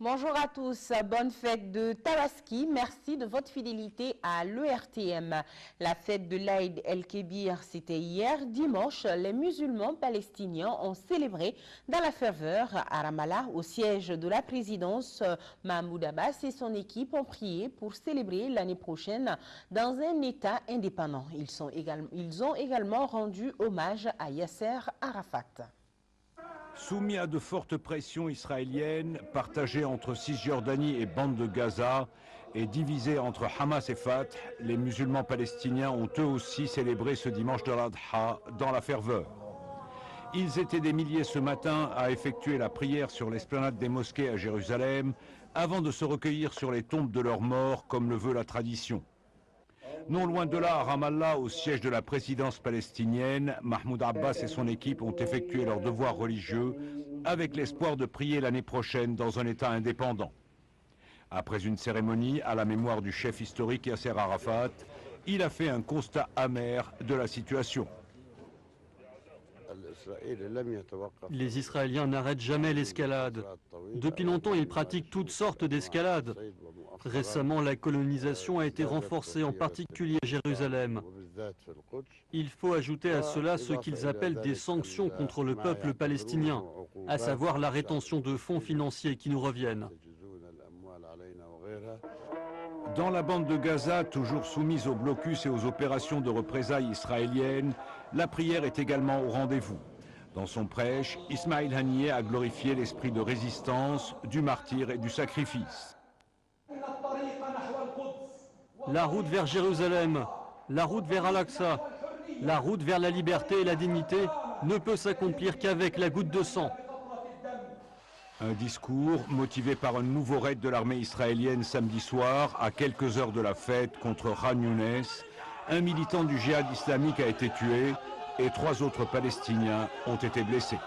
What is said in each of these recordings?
Bonjour à tous, bonne fête de Tabaski, merci de votre fidélité à l'ERTM. La fête de l'Aïd el-Kébir, c'était hier dimanche. Les musulmans palestiniens ont célébré dans la ferveur à Ramallah, au siège de la présidence. Mahmoud Abbas et son équipe ont prié pour célébrer l'année prochaine dans un État indépendant. Ils ont également rendu hommage à Yasser Arafat. Soumis à de fortes pressions israéliennes, partagé entre Cisjordanie et bande de Gaza et divisé entre Hamas et Fatah, les musulmans palestiniens ont eux aussi célébré ce dimanche de l'Adha dans la ferveur. Ils étaient des milliers ce matin à effectuer la prière sur l'esplanade des mosquées à Jérusalem avant de se recueillir sur les tombes de leurs morts comme le veut la tradition. Non loin de là, à Ramallah, au siège de la présidence palestinienne, Mahmoud Abbas et son équipe ont effectué leurs devoirs religieux avec l'espoir de prier l'année prochaine dans un État indépendant. Après une cérémonie à la mémoire du chef historique Yasser Arafat, il a fait un constat amer de la situation. Les Israéliens n'arrêtent jamais l'escalade. Depuis longtemps, ils pratiquent toutes sortes d'escalades. Récemment, la colonisation a été renforcée, en particulier à Jérusalem. Il faut ajouter à cela ce qu'ils appellent des sanctions contre le peuple palestinien, à savoir la rétention de fonds financiers qui nous reviennent. Dans la bande de Gaza, toujours soumise au blocus et aux opérations de représailles israéliennes, la prière est également au rendez-vous. Dans son prêche, Ismail Haniyeh a glorifié l'esprit de résistance, du martyre et du sacrifice. La route vers Jérusalem, la route vers Al-Aqsa, la route vers la liberté et la dignité ne peut s'accomplir qu'avec la goutte de sang. Un discours motivé par un nouveau raid de l'armée israélienne samedi soir, à quelques heures de la fête contre Khan Younes. Un militant du djihad islamique a été tué et 3 autres Palestiniens ont été blessés.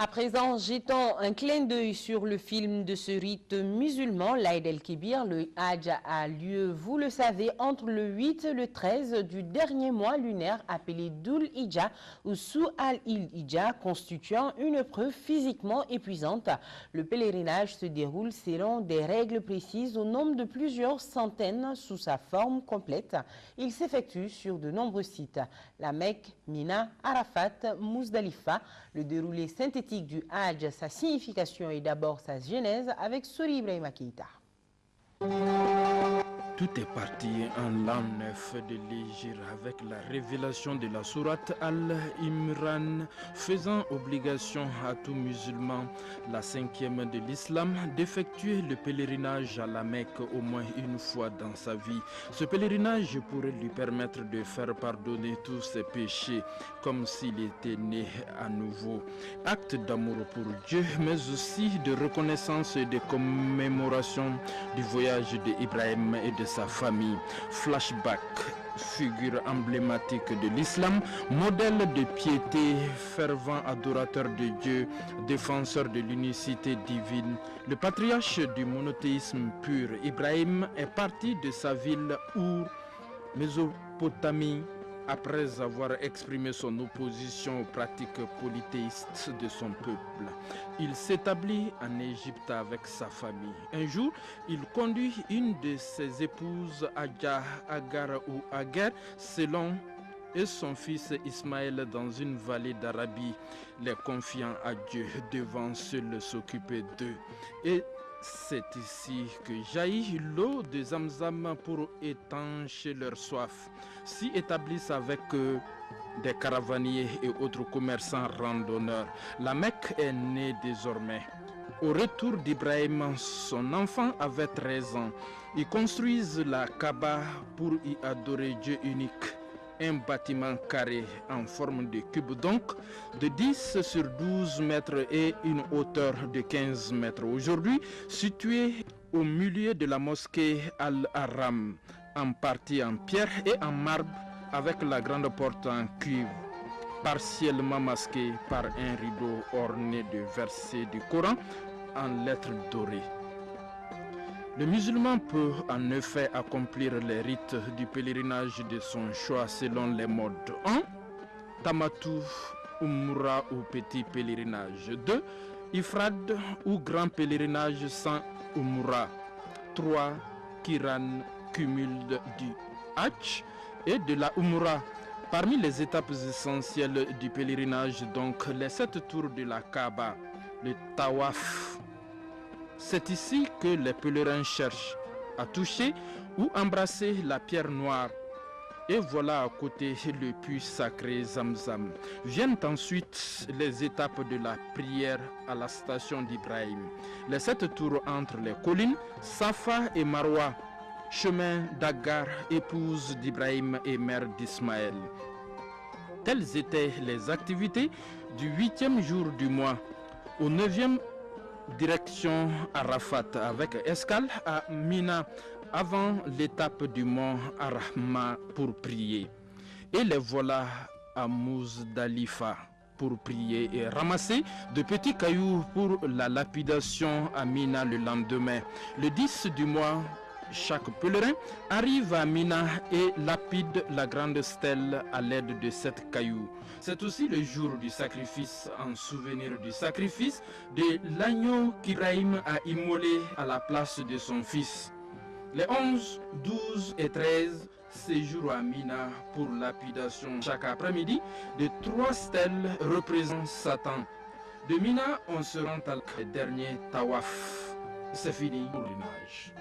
À présent, jetons un clin d'œil sur le film de ce rite musulman, l'Aïd el-Kébir. Le Hajj a lieu, vous le savez, entre le 8 et le 13 du dernier mois lunaire appelé Dhul Hijjah ou Sou al-Hijjah, constituant une épreuve physiquement épuisante. Le pèlerinage se déroule selon des règles précises au nombre de plusieurs centaines sous sa forme complète. Il s'effectue sur de nombreux sites. La Mecque, Mina, Arafat, Muzdalifa, le déroulé synthétique du Hajj, sa signification et d'abord sa genèse avec Souri Ibrahima Keïta. Tout est parti en l'an 9 de l'Hégire avec la révélation de la sourate Al-Imran, faisant obligation à tout musulman, la 5e de l'islam, d'effectuer le pèlerinage à la Mecque au moins une fois dans sa vie. Ce pèlerinage pourrait lui permettre de faire pardonner tous ses péchés comme s'il était né à nouveau. Acte d'amour pour Dieu, mais aussi de reconnaissance et de commémoration du voyage d'Ibrahim et de sa famille. Flashback, figure emblématique de l'islam, modèle de piété, fervent adorateur de Dieu, défenseur de l'unicité divine. Le patriarche du monothéisme pur, Ibrahim, est parti de sa ville Our, Mésopotamie, après avoir exprimé son opposition aux pratiques polythéistes de son peuple. Il s'établit en Égypte avec sa famille. Un jour, il conduit une de ses épouses, Agar ou Agar, selon, et son fils Ismaël dans une vallée d'Arabie, les confiant à Dieu, devant seul s'occuper d'eux. Et c'est ici que jaillit l'eau de Zamzam pour étancher leur soif. S'y établissent avec des caravaniers et autres commerçants randonneurs. La Mecque est née désormais. Au retour d'Ibrahim, son enfant avait 13 ans. Ils construisent la Kaaba pour y adorer Dieu unique. Un bâtiment carré en forme de cube, donc de 10 sur 12 mètres et une hauteur de 15 mètres. Aujourd'hui, situé au milieu de la mosquée Al-Haram, en partie en pierre et en marbre, avec la grande porte en cuivre, partiellement masquée par un rideau orné de versets du Coran en lettres dorées. Le musulman peut en effet accomplir les rites du pèlerinage de son choix selon les modes. 1. Tamatou, Umrah ou petit pèlerinage. 2. Ifrad ou grand pèlerinage sans Umrah. 3 Kiran cumul du Hajj et de la Umrah. Parmi les étapes essentielles du pèlerinage, donc les 7 tours de la Kaaba, le Tawaf. C'est ici que les pèlerins cherchent à toucher ou embrasser la pierre noire. Et voilà à côté le puits sacré Zamzam. Viennent ensuite les étapes de la prière à la station d'Ibrahim. Les 7 tours entre les collines, Safa et Marwa. Chemin d'Agar, épouse d'Ibrahim et mère d'Ismaël. Telles étaient les activités du 8e jour du mois. Au 9e, direction Arafat avec escale à Mina avant l'étape du mont Arahma pour prier. Et les voilà à Muzdalifa pour prier et ramasser de petits cailloux pour la lapidation à Mina le lendemain. Le 10 du mois, chaque pèlerin arrive à Mina et lapide la grande stèle à l'aide de 7 cailloux. C'est aussi le jour du sacrifice en souvenir du sacrifice de l'agneau qu'Ibrahim a immolé à la place de son fils. Les 11, 12 et 13 séjours à Mina pour lapidation chaque après-midi de 3 stèles représentant Satan. De Mina, on se rend à le dernier Tawaf. C'est fini pour l'image.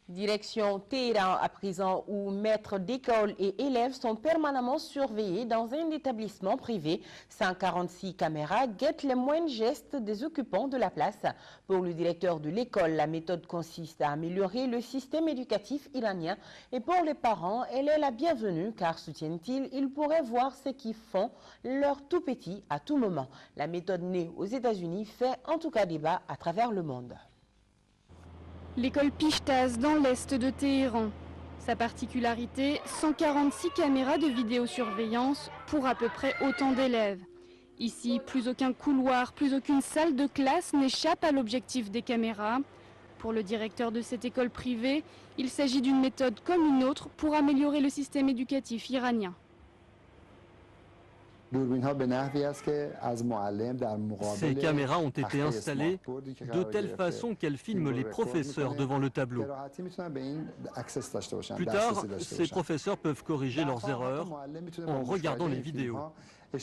Direction Téhéran à présent, où maîtres d'école et élèves sont permanemment surveillés dans un établissement privé. 146 caméras guettent les moindres gestes des occupants de la place. Pour le directeur de l'école, la méthode consiste à améliorer le système éducatif iranien. Et pour les parents, elle est la bienvenue car, soutiennent-ils, ils pourraient voir ce qu'ils font leurs tout petits à tout moment. La méthode née aux États-Unis fait en tout cas débat à travers le monde. L'école Pishtaz dans l'est de Téhéran. Sa particularité, 146 caméras de vidéosurveillance pour à peu près autant d'élèves. Ici, plus aucun couloir, plus aucune salle de classe n'échappe à l'objectif des caméras. Pour le directeur de cette école privée, il s'agit d'une méthode comme une autre pour améliorer le système éducatif iranien. Ces caméras ont été installées de telle façon qu'elles filment les professeurs devant le tableau. Plus tard, ces professeurs peuvent corriger leurs erreurs en regardant les vidéos. Des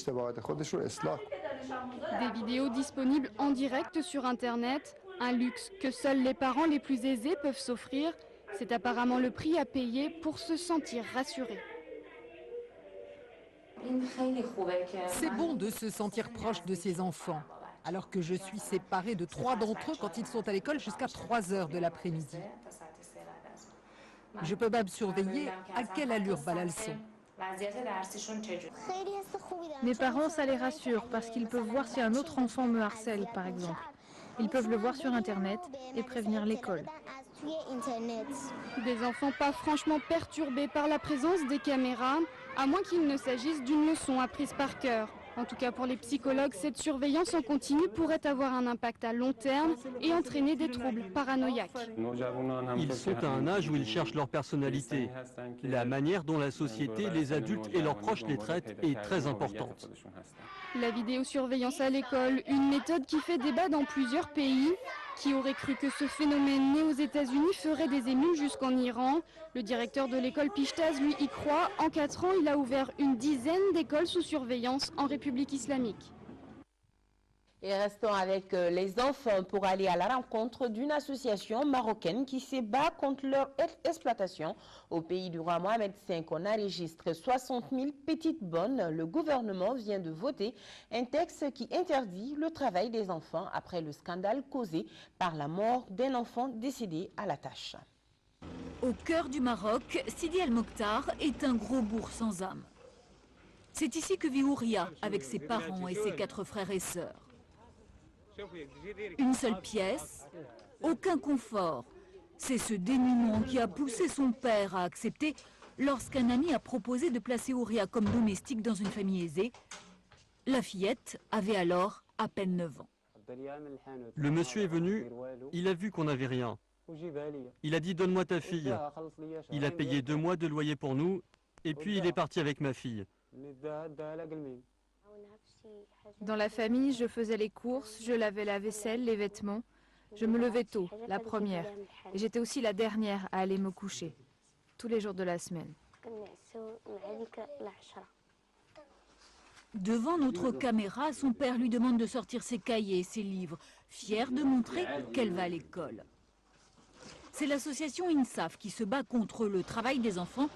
vidéos disponibles en direct sur Internet, un luxe que seuls les parents les plus aisés peuvent s'offrir. C'est apparemment le prix à payer pour se sentir rassuré. C'est bon de se sentir proche de ses enfants, alors que je suis séparée de 3 d'entre eux quand ils sont à l'école jusqu'à 3 heures de l'après-midi. Je peux même surveiller à quelle allure va la leçon. Mes parents, ça les rassure parce qu'ils peuvent voir si un autre enfant me harcèle, par exemple. Ils peuvent le voir sur Internet et prévenir l'école. Des enfants pas franchement perturbés par la présence des caméras, à moins qu'il ne s'agisse d'une leçon apprise par cœur. En tout cas pour les psychologues, cette surveillance en continu pourrait avoir un impact à long terme et entraîner des troubles paranoïaques. Ils sont à un âge où ils cherchent leur personnalité. La manière dont la société, les adultes et leurs proches les traitent est très importante. La vidéosurveillance à l'école, une méthode qui fait débat dans plusieurs pays. Qui aurait cru que ce phénomène né aux États-Unis ferait des émules jusqu'en Iran? Le directeur de l'école Pishtaz, lui, y croit. En 4 ans, il a ouvert une dizaine d'écoles sous surveillance en République islamique. Et restons avec les enfants pour aller à la rencontre d'une association marocaine qui se bat contre leur exploitation. Au pays du roi Mohamed V, on enregistre 60 000 petites bonnes. Le gouvernement vient de voter un texte qui interdit le travail des enfants après le scandale causé par la mort d'un enfant décédé à la tâche. Au cœur du Maroc, Sidi El Mokhtar est un gros bourg sans âme. C'est ici que vit Ouria avec ses parents et ses 4 frères et sœurs. Une seule pièce, aucun confort. C'est ce dénuement qui a poussé son père à accepter lorsqu'un ami a proposé de placer Ouria comme domestique dans une famille aisée. La fillette avait alors à peine 9 ans. Le monsieur est venu, il a vu qu'on n'avait rien. Il a dit « Donne-moi ta fille ». Il a payé 2 mois de loyer pour nous et puis il est parti avec ma fille. Dans la famille, je faisais les courses, je lavais la vaisselle, les vêtements. Je me levais tôt, la première. Et j'étais aussi la dernière à aller me coucher, tous les jours de la semaine. Devant notre caméra, son père lui demande de sortir ses cahiers et ses livres, fier de montrer qu'elle va à l'école. C'est l'association INSAF qui se bat contre le travail des enfants,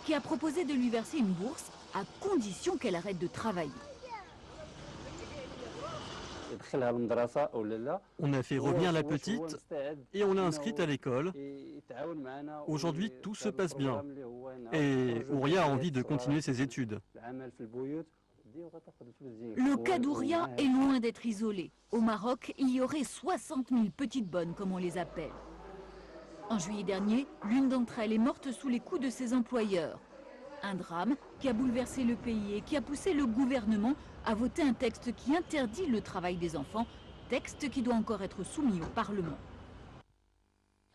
qui a proposé de lui verser une bourse à condition qu'elle arrête de travailler. On a fait revenir la petite et on l'a inscrite à l'école. Aujourd'hui, tout se passe bien. Et Ouria a envie de continuer ses études. Le cas d'Ouria est loin d'être isolé. Au Maroc, il y aurait 60 000 petites bonnes, comme on les appelle. En juillet dernier, l'une d'entre elles est morte sous les coups de ses employeurs. Un drame qui a bouleversé le pays et qui a poussé le gouvernement à voter un texte qui interdit le travail des enfants, texte qui doit encore être soumis au Parlement.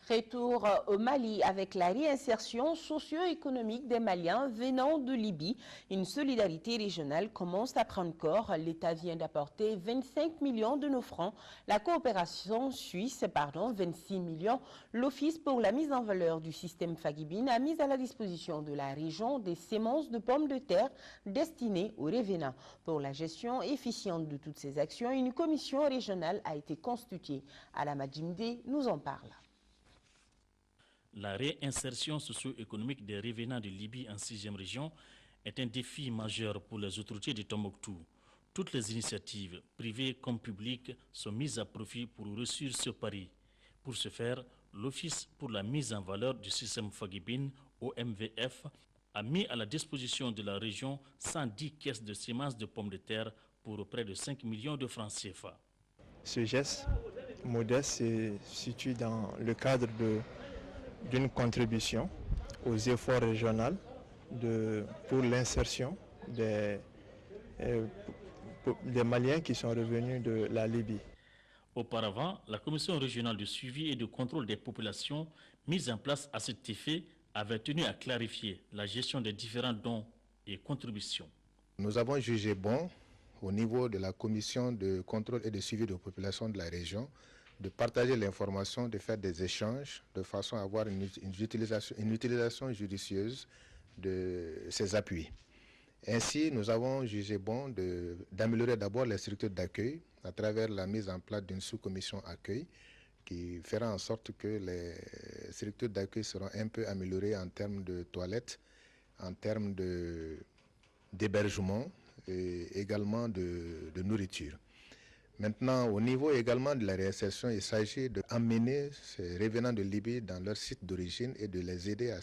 Retour au Mali avec la réinsertion socio-économique des Maliens venant de Libye. Une solidarité régionale commence à prendre corps. L'État vient d'apporter 25 millions de nos francs. La coopération suisse, 26 millions. L'Office pour la mise en valeur du système Fagibine a mis à la disposition de la région des semences de pommes de terre destinées aux revenants. Pour la gestion efficiente de toutes ces actions, une commission régionale a été constituée. Alama Djimde nous en parle. La réinsertion socio-économique des revenants de Libye en 6e région est un défi majeur pour les autorités de Tombouctou. Toutes les initiatives, privées comme publiques, sont mises à profit pour réussir ce pari. Pour ce faire, l'Office pour la mise en valeur du système Fagibine, OMVF, a mis à la disposition de la région 110 caisses de semences de pommes de terre pour près de 5 millions de francs CFA. Ce geste modeste se situe dans le cadre d'une contribution aux efforts régionaux pour l'insertion des Maliens qui sont revenus de la Libye. Auparavant, la commission régionale de suivi et de contrôle des populations mise en place à cet effet avait tenu à clarifier la gestion des différents dons et contributions. Nous avons jugé bon, au niveau de la commission de contrôle et de suivi des populations de la région, de partager l'information, de faire des échanges, de façon à avoir une utilisation judicieuse de ces appuis. Ainsi, nous avons jugé bon d'améliorer d'abord les structures d'accueil à travers la mise en place d'une sous-commission accueil qui fera en sorte que les structures d'accueil seront un peu améliorées en termes de toilettes, en termes d'hébergement et également de nourriture. Maintenant, au niveau également de la réinsertion, il s'agit d'amener ces revenants de Libye dans leur site d'origine et de les aider à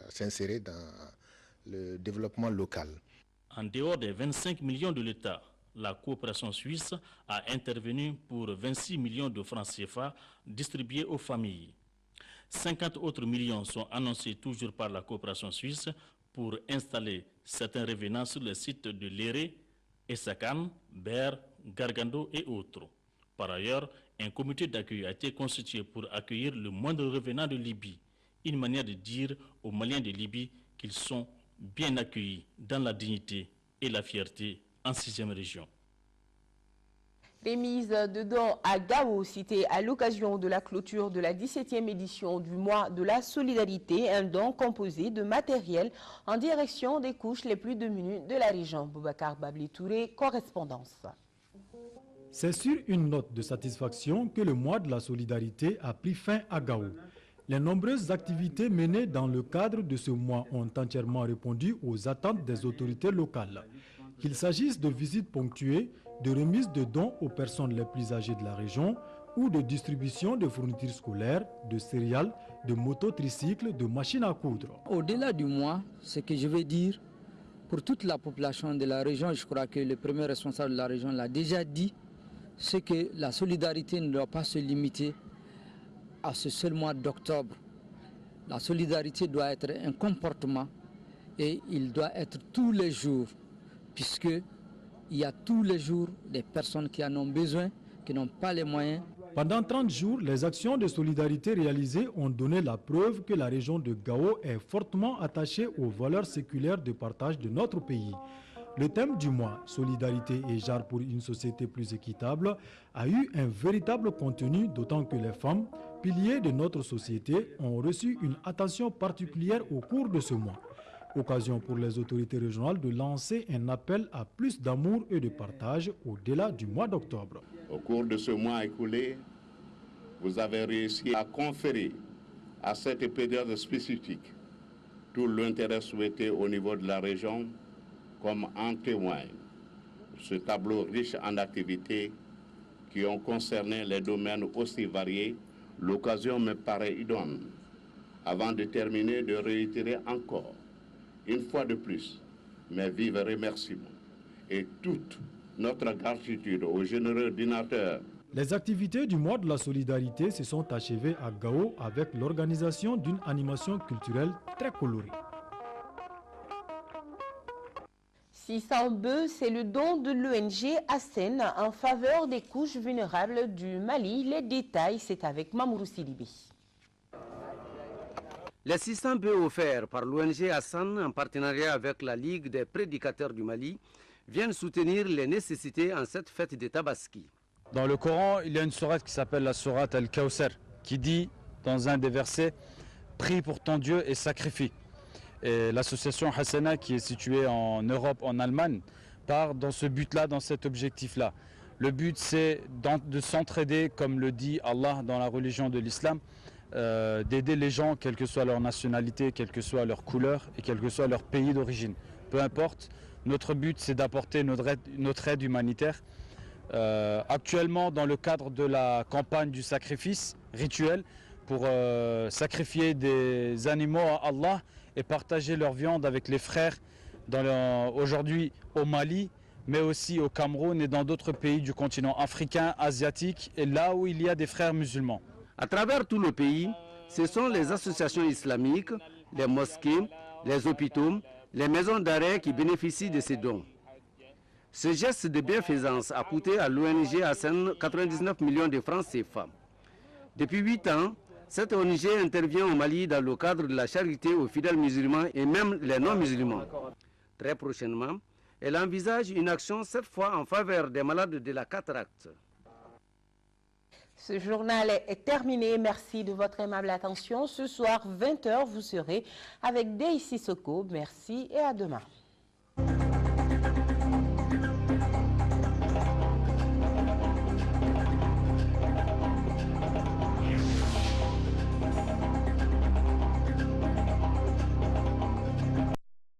s'insérer dans le développement local. En dehors des 25 millions de l'État, la coopération suisse a intervenu pour 26 millions de francs CFA distribués aux familles. 50 autres millions sont annoncés toujours par la coopération suisse pour installer certains revenants sur les sites de Léré, Essakan, Ber, Gargando et autres. Par ailleurs, un comité d'accueil a été constitué pour accueillir le moindre revenant de Libye. Une manière de dire aux Maliens de Libye qu'ils sont bien accueillis dans la dignité et la fierté en 6e région. Remise de dons à Gao, cité à l'occasion de la clôture de la 17e édition du mois de la solidarité, un don composé de matériel en direction des couches les plus démunies de la région. Boubacar Babli Touré, correspondance. C'est sur une note de satisfaction que le mois de la solidarité a pris fin à Gao. Les nombreuses activités menées dans le cadre de ce mois ont entièrement répondu aux attentes des autorités locales. Qu'il s'agisse de visites ponctuées, de remise de dons aux personnes les plus âgées de la région ou de distribution de fournitures scolaires, de céréales, de mototricycles, de machines à coudre. Au-delà du mois, ce que je veux dire, pour toute la population de la région, je crois que le premier responsable de la région l'a déjà dit, c'est que la solidarité ne doit pas se limiter à ce seul mois d'octobre. La solidarité doit être un comportement et il doit être tous les jours, puisque il y a tous les jours des personnes qui en ont besoin, qui n'ont pas les moyens. Pendant 30 jours, les actions de solidarité réalisées ont donné la preuve que la région de Gao est fortement attachée aux valeurs séculaires de partage de notre pays. Le thème du mois, Solidarité et genre pour une société plus équitable, a eu un véritable contenu, d'autant que les femmes, piliers de notre société, ont reçu une attention particulière au cours de ce mois. Occasion pour les autorités régionales de lancer un appel à plus d'amour et de partage au-delà du mois d'octobre. Au cours de ce mois écoulé, vous avez réussi à conférer à cette période spécifique tout l'intérêt souhaité au niveau de la région, comme en témoigne ce tableau riche en activités qui ont concerné les domaines aussi variés. L'occasion me paraît idoine, avant de terminer, de réitérer encore, une fois de plus, mes vifs remerciements et toute notre gratitude aux généreux donateurs. Les activités du mois de la solidarité se sont achevées à Gao avec l'organisation d'une animation culturelle très colorée. 600 bœufs, c'est le don de l'ONG Hassen en faveur des couches vulnérables du Mali. Les détails, c'est avec Mamourou Sidibé. Les 600 bœufs offerts par l'ONG Hassen en partenariat avec la Ligue des prédicateurs du Mali viennent soutenir les nécessités en cette fête des Tabaski. Dans le Coran, il y a une sourate qui s'appelle la sourate Al-Kawthar, qui dit dans un des versets « Prie pour ton Dieu et sacrifie ». Et l'association Hassana, qui est située en Europe, en Allemagne, part dans ce but-là, dans cet objectif-là. Le but, c'est de s'entraider, comme le dit Allah dans la religion de l'islam, d'aider les gens, quelle que soit leur nationalité, quelle que soit leur couleur et quel que soit leur pays d'origine. Peu importe, notre but, c'est d'apporter notre aide humanitaire. Actuellement, dans le cadre de la campagne du sacrifice rituel, pour sacrifier des animaux à Allah et partager leur viande avec les frères aujourd'hui au Mali, mais aussi au Cameroun et dans d'autres pays du continent africain, asiatique et là où il y a des frères musulmans. À travers tout le pays, ce sont les associations islamiques, les mosquées, les hôpitaux, les maisons d'arrêt qui bénéficient de ces dons. Ce geste de bienfaisance a coûté à l'ONG Hassen 99 millions de francs CFA. Depuis 8 ans, cette ONG intervient au Mali dans le cadre de la charité aux fidèles musulmans et même les non-musulmans. Très prochainement, elle envisage une action cette fois en faveur des malades de la cataracte. Ce journal est terminé. Merci de votre aimable attention. Ce soir, 20 h, vous serez avec Deïssi Soko. Merci et à demain.